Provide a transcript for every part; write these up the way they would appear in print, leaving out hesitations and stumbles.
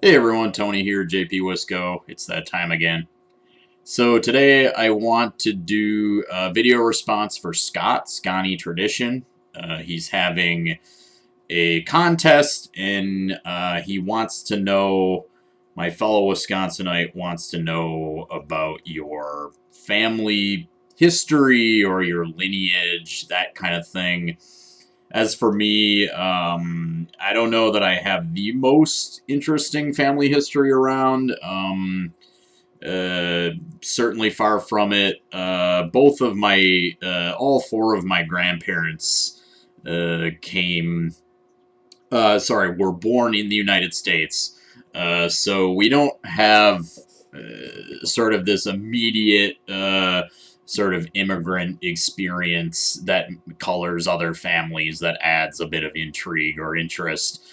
Hey everyone, Tony here, JP Wisco. It's that time again. So today I want to do a video response for Scott, Sconnie Tradition. He's having a contest and he wants to know, my fellow Wisconsinite wants to know about your family history or your lineage, that kind of thing. As for me, I don't know that I have the most interesting family history around. Certainly far from it. All four of my grandparents were born in the United States. So we don't have sort of this immediate sort of immigrant experience that colors other families, that adds a bit of intrigue or interest.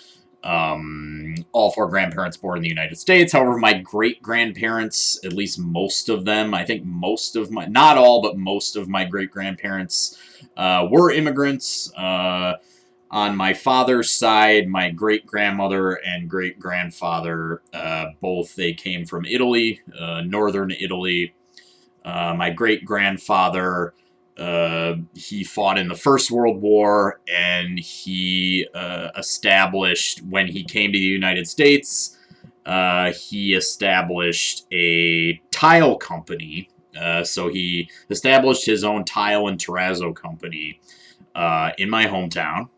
All four grandparents born in the United States. However, my great grandparents, at least most of them, I think not all, but most of my great grandparents were immigrants. On my father's side, my great grandmother and great grandfather, both they came from Italy, northern Italy. My great grandfather, he fought in the First World War, and he established, when he came to the United States, he established a tile company. So he established his own tile and terrazzo company in my hometown.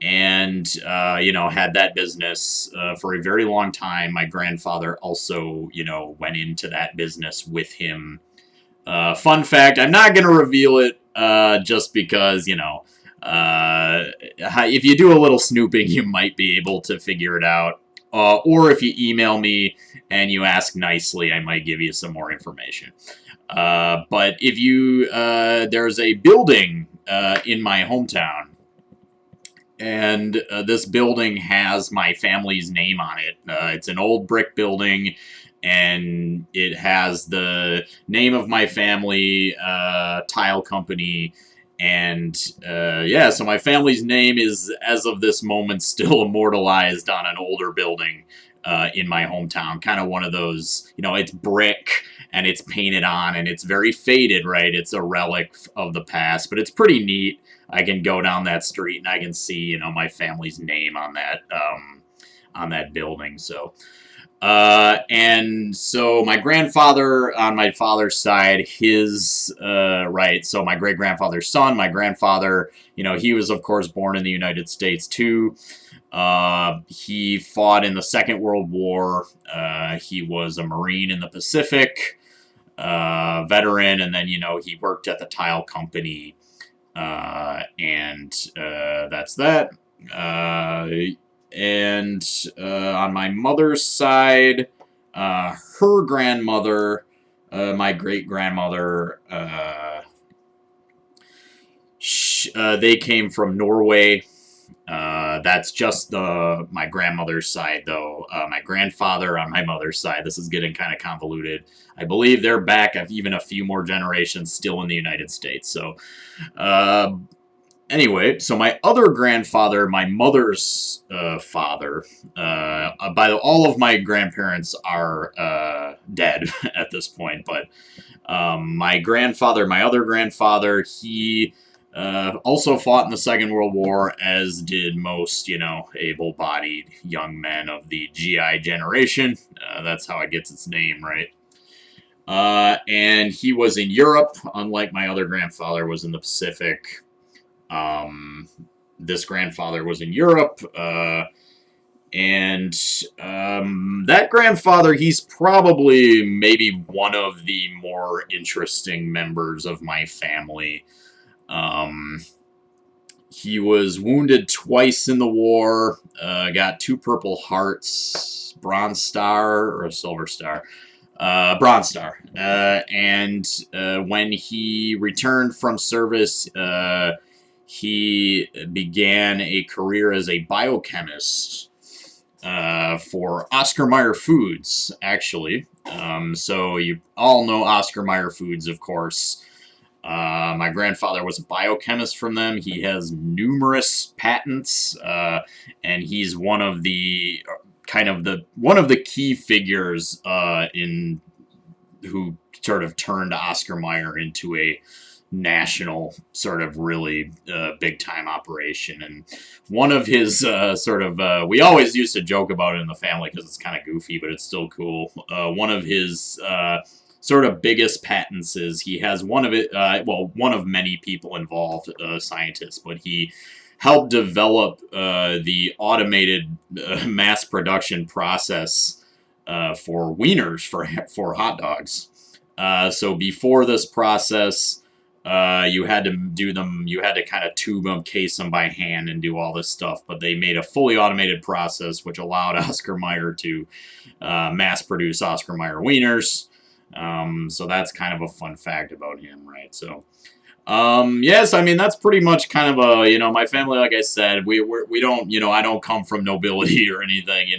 And, had that business for a very long time. My grandfather also, went into that business with him. Fun fact, I'm not going to reveal it just because, if you do a little snooping, you might be able to figure it out. Or if you email me and you ask nicely, I might give you some more information. But if you, there's a building in my hometown, and this building has my family's name on it. It's an old brick building, and it has the name of my family tile company. And so my family's name is, as of this moment, still immortalized on an older building in my hometown. Kind of one of those, it's brick and it's painted on and it's very faded, right? It's a relic of the past, but it's pretty neat. I can go down that street and I can see, my family's name on that building. So, and so my grandfather on my father's side, so my great grandfather's son, my grandfather, he was of course born in the United States too. He fought in the Second World War. He was a Marine in the Pacific, veteran, and then, he worked at the tile company. That's that. On my mother's side, her grandmother, my great grandmother, they came from Norway. That's just my grandmother's side, though. My grandfather on my mother's side, this is getting kind of convoluted. I believe they're back even a few more generations still in the United States. So, anyway, so my other grandfather, my mother's father, all of my grandparents are dead at this point, but my other grandfather, he also fought in the Second World War, as did most, able-bodied young men of the GI generation. That's how it gets its name, right? And he was in Europe, unlike my other grandfather was in the Pacific. This grandfather was in Europe, and that grandfather, he's probably maybe one of the more interesting members of my family. He was wounded twice in the war, got 2 Purple Hearts, Bronze Star, or a Silver Star. Bronze Star. And when he returned from service, he began a career as a biochemist for Oscar Mayer Foods, actually. So you all know Oscar Mayer Foods, of course. My grandfather was a biochemist from them. He has numerous patents, and he's one of the kind of one of the key figures in who sort of turned Oscar Mayer into a national sort of really big time operation. And one of his we always used to joke about it in the family because it's kind of goofy, but it's still cool. One of his sort of biggest patents is he has one of many people involved, scientists, but he helped develop the automated mass production process for wieners for hot dogs. So before this process, you had to do them. You had to kind of tube them, case them by hand, and do all this stuff. But they made a fully automated process, which allowed Oscar Mayer to mass produce Oscar Mayer wieners. So that's kind of a fun fact about him, right? So, yes, I mean that's pretty much kind of my family. Like I said, we don't, I don't come from nobility or anything,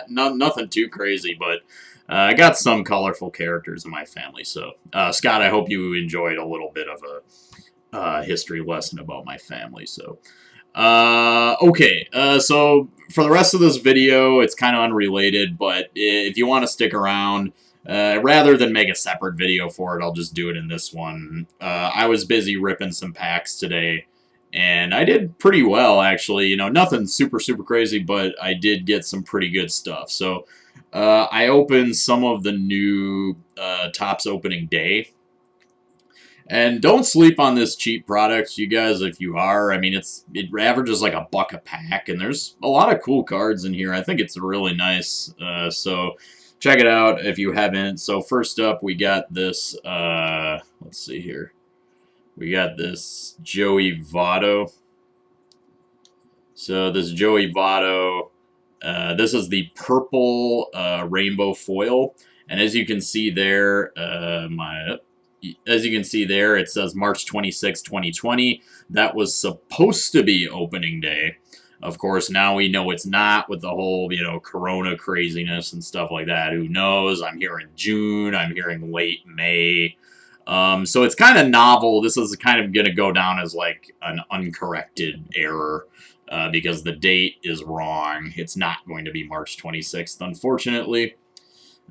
nothing too crazy, but I got some colorful characters in my family. So, Scott, I hope you enjoyed a little bit of a history lesson about my family. So, okay, so for the rest of this video, it's kind of unrelated, but if you want to stick around. Rather than make a separate video for it, I'll just do it in this one. I was busy ripping some packs today, and I did pretty well, actually. Nothing super, super crazy, but I did get some pretty good stuff. So, I opened some of the new Topps opening day. And don't sleep on this cheap product, you guys, if you are. I mean, it averages like $1 a pack, and there's a lot of cool cards in here. I think it's really nice. So check it out if you haven't. So first up, we got this, let's see here. We got this Joey Votto. So this Joey Votto, this is the purple rainbow foil. And as you can see there, it says March 26, 2020. That was supposed to be opening day. Of course, now we know it's not with the whole, Corona craziness and stuff like that. Who knows? I'm hearing June. I'm hearing late May. So it's kind of novel. This is kind of going to go down as like an uncorrected error because the date is wrong. It's not going to be March 26th, unfortunately.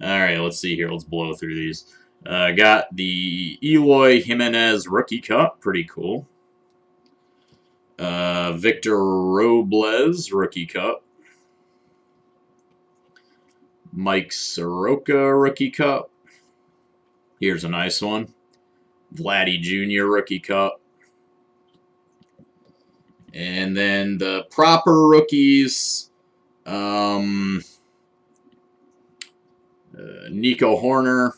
All right, let's see here. Let's blow through these. Got the Eloy Jimenez Rookie Cup. Pretty cool. Victor Robles Rookie Cup. Mike Soroka Rookie Cup. Here's a nice one. Vladdy Jr. Rookie Cup. And then the proper rookies. Nico Horner.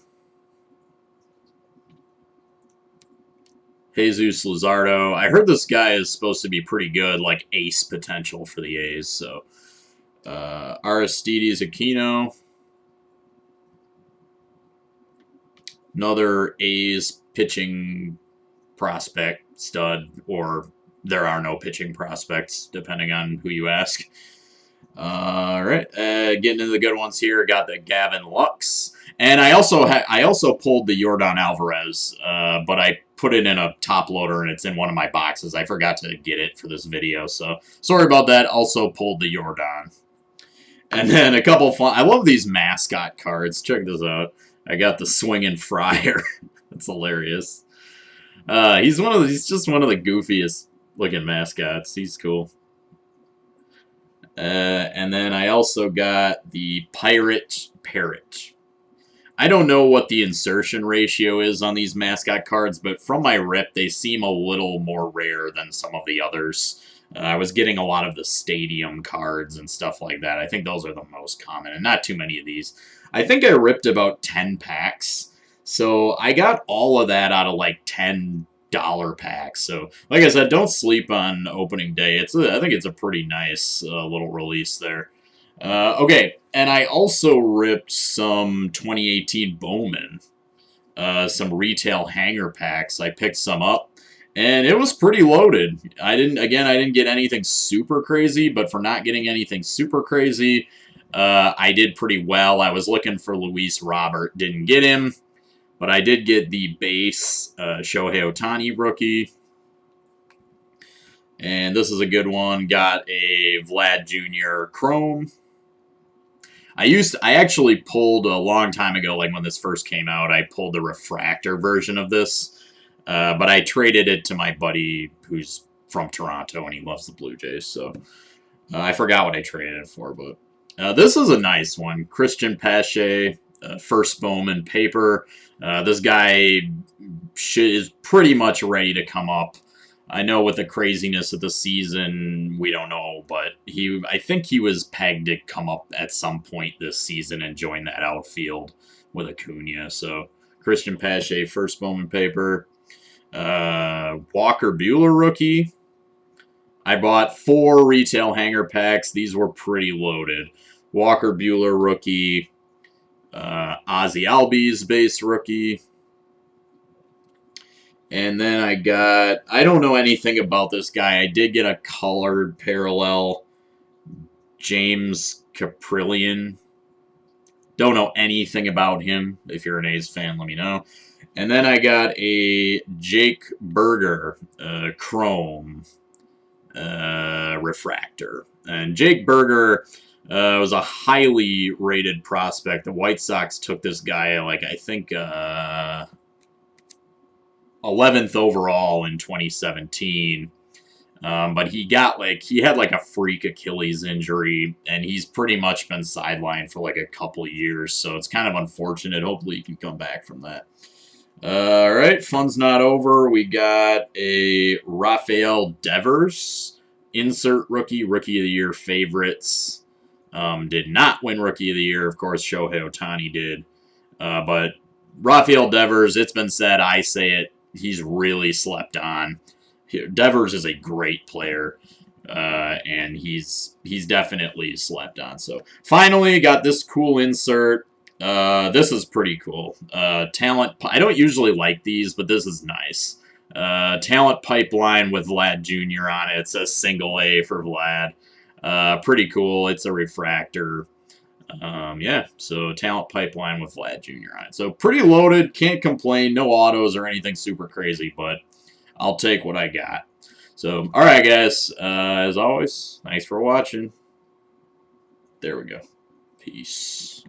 Jesus Luzardo. I heard this guy is supposed to be pretty good, like ace potential for the A's. So, Aristides Aquino. Another A's pitching prospect stud, or there are no pitching prospects, depending on who you ask. All right, getting into the good ones here. Got the Gavin Lux. And I also pulled the Yordan Alvarez, but I put it in a top loader and it's in one of my boxes. I forgot to get it for this video, so sorry about that. Also pulled the Yordan. And then a couple fun. I love these mascot cards. Check this out. I got the Swinging Friar. That's hilarious. He's just one of the goofiest looking mascots. He's cool. And then I also got the Pirate Parrot. I don't know what the insertion ratio is on these mascot cards, but from my rip, they seem a little more rare than some of the others. I was getting a lot of the stadium cards and stuff like that. I think those are the most common, and not too many of these. I think I ripped about 10 packs, so I got all of that out of like $10 packs. So, like I said, don't sleep on opening day. I think it's a pretty nice little release there. Okay, and I also ripped some 2018 Bowman, some retail hanger packs. I picked some up, and it was pretty loaded. I didn't get anything super crazy, but for not getting anything super crazy, I did pretty well. I was looking for Luis Robert, didn't get him, but I did get the base Shohei Ohtani rookie. And this is a good one. Got a Vlad Jr. Chrome. I actually pulled a long time ago, like when this first came out, I pulled the refractor version of this, but I traded it to my buddy who's from Toronto and he loves the Blue Jays, so I forgot what I traded it for, but this is a nice one. Christian Pache, first Bowman paper. This guy is pretty much ready to come up. I know with the craziness of the season, we don't know, but I think he was pegged to come up at some point this season and join that outfield with Acuna. So Christian Pache, first Bowman paper. Walker Buehler rookie. I bought 4 retail hanger packs. These were pretty loaded. Walker Buehler rookie. Ozzy Albies base rookie. And then I don't know anything about this guy. I did get a colored parallel. James Caprillion. Don't know anything about him. If you're an A's fan, let me know. And then I got a Jake Berger Chrome refractor. And Jake Berger was a highly rated prospect. The White Sox took this guy, like, I think 11th overall in 2017. But he had like a freak Achilles injury, and he's pretty much been sidelined for like a couple years. So it's kind of unfortunate. Hopefully he can come back from that. All right, fun's not over. We got a Rafael Devers insert rookie of the year favorites. Did not win rookie of the year. Of course, Shohei Ohtani did. But Rafael Devers, it's been said, I say it, he's really slept on. Devers is a great player, and he's definitely slept on. So finally got this cool insert. This is pretty cool. Talent. I don't usually like these, but this is nice. Talent pipeline with Vlad Jr. on it. It says single A for Vlad. Pretty cool. It's a refractor. Yeah, so talent pipeline with Vlad Jr. on it. So pretty loaded. Can't complain. No autos or anything super crazy, but I'll take what I got. So, all right, guys. As always, thanks for watching. There we go. Peace.